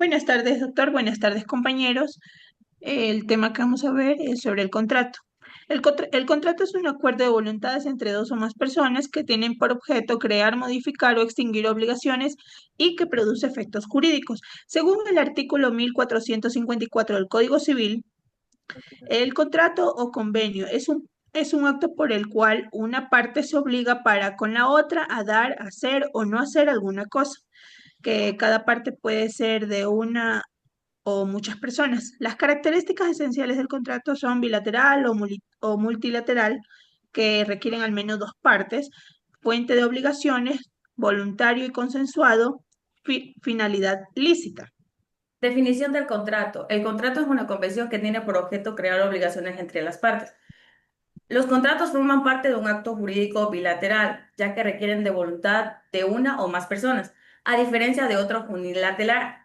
Buenas tardes, doctor. Buenas tardes, compañeros. El tema que vamos a ver es sobre el contrato. El contrato es un acuerdo de voluntades entre dos o más personas que tienen por objeto crear, modificar o extinguir obligaciones y que produce efectos jurídicos. Según el artículo 1454 del Código Civil, el contrato o convenio es un acto por el cual una parte se obliga para con la otra a dar, hacer o no hacer alguna cosa, que cada parte puede ser de una o muchas personas. Las características esenciales del contrato son bilateral o multilateral, que requieren al menos dos partes, fuente de obligaciones, voluntario y consensuado, finalidad lícita. Definición del contrato. El contrato es una convención que tiene por objeto crear obligaciones entre las partes. Los contratos forman parte de un acto jurídico bilateral, ya que requieren de voluntad de una o más personas, a diferencia de otros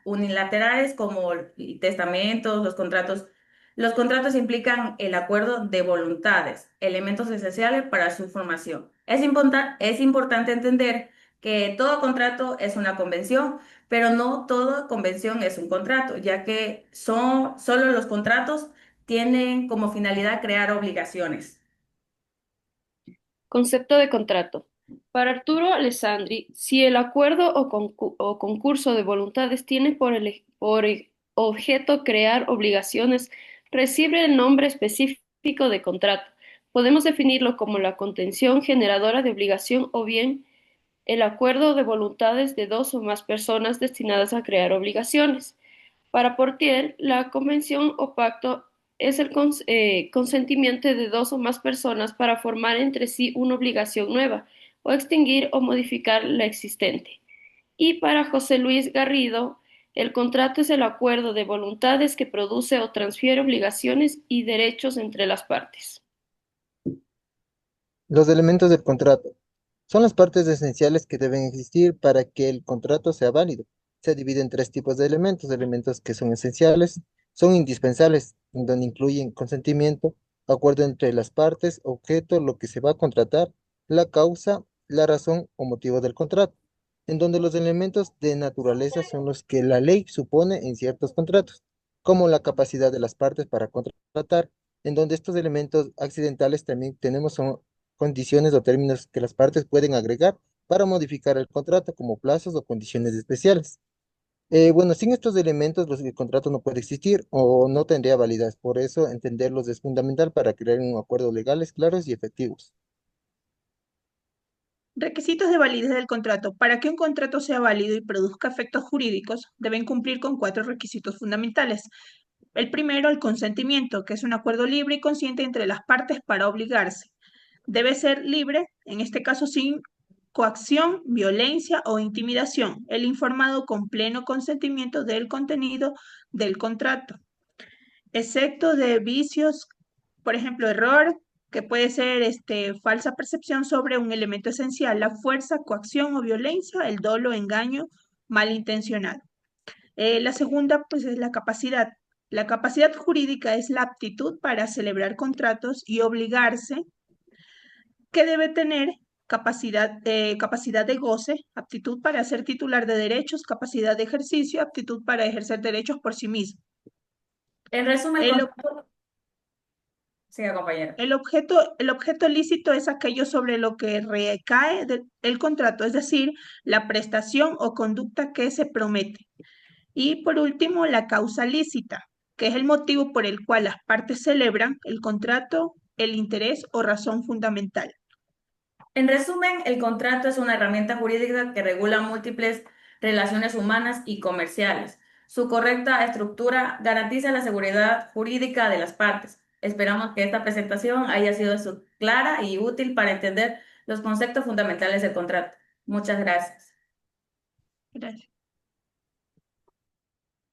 unilaterales como testamentos, los contratos. Los contratos implican el acuerdo de voluntades, elementos esenciales para su formación. Es importante entender que todo contrato es una convención, pero no toda convención es un contrato, ya que solo los contratos tienen como finalidad crear obligaciones. Concepto de contrato. Para Arturo Alessandri, si el acuerdo o concurso de voluntades tiene por objeto crear obligaciones, recibe el nombre específico de contrato. Podemos definirlo como la contención generadora de obligación o bien el acuerdo de voluntades de dos o más personas destinadas a crear obligaciones. Para Portier, la convención o pacto es el consentimiento de dos o más personas para formar entre sí una obligación nueva o extinguir o modificar la existente. Y para José Luis Garrido, el contrato es el acuerdo de voluntades que produce o transfiere obligaciones y derechos entre las partes. Los elementos del contrato son las partes esenciales que deben existir para que el contrato sea válido. Se divide en tres tipos de elementos: elementos que son esenciales, son indispensables, en donde incluyen consentimiento, acuerdo entre las partes, objeto, lo que se va a contratar, la causa, la razón o motivo del contrato, en donde los elementos de naturaleza son los que la ley supone en ciertos contratos, como la capacidad de las partes para contratar, en donde estos elementos accidentales también tenemos son condiciones o términos que las partes pueden agregar para modificar el contrato, como plazos o condiciones especiales. Bueno, sin estos elementos, el contrato no puede existir o no tendría validez. Por eso, entenderlos es fundamental para crear un acuerdo legales claros y efectivos. Requisitos de validez del contrato. Para que un contrato sea válido y produzca efectos jurídicos, deben cumplir con cuatro requisitos fundamentales. El primero, el consentimiento, que es un acuerdo libre y consciente entre las partes para obligarse. Debe ser libre, en este caso sin coacción, violencia o intimidación. El informado con pleno consentimiento del contenido del contrato, excepto de vicios, por ejemplo, error, que puede ser falsa percepción sobre un elemento esencial, la fuerza, coacción o violencia, el dolo, engaño, malintencionado. La segunda, pues, es la capacidad. La capacidad jurídica es la aptitud para celebrar contratos y obligarse, que debe tener capacidad de goce, aptitud para ser titular de derechos, capacidad de ejercicio, aptitud para ejercer derechos por sí mismo. En resumen, el El, ob- contrato, siga compañero. el objeto lícito es aquello sobre lo que recae el contrato, es decir, la prestación o conducta que se promete. Y por último, la causa lícita, que es el motivo por el cual las partes celebran el contrato, el interés o razón fundamental. En resumen, el contrato es una herramienta jurídica que regula múltiples relaciones humanas y comerciales. Su correcta estructura garantiza la seguridad jurídica de las partes. Esperamos que esta presentación haya sido clara y útil para entender los conceptos fundamentales del contrato. Muchas gracias. Gracias.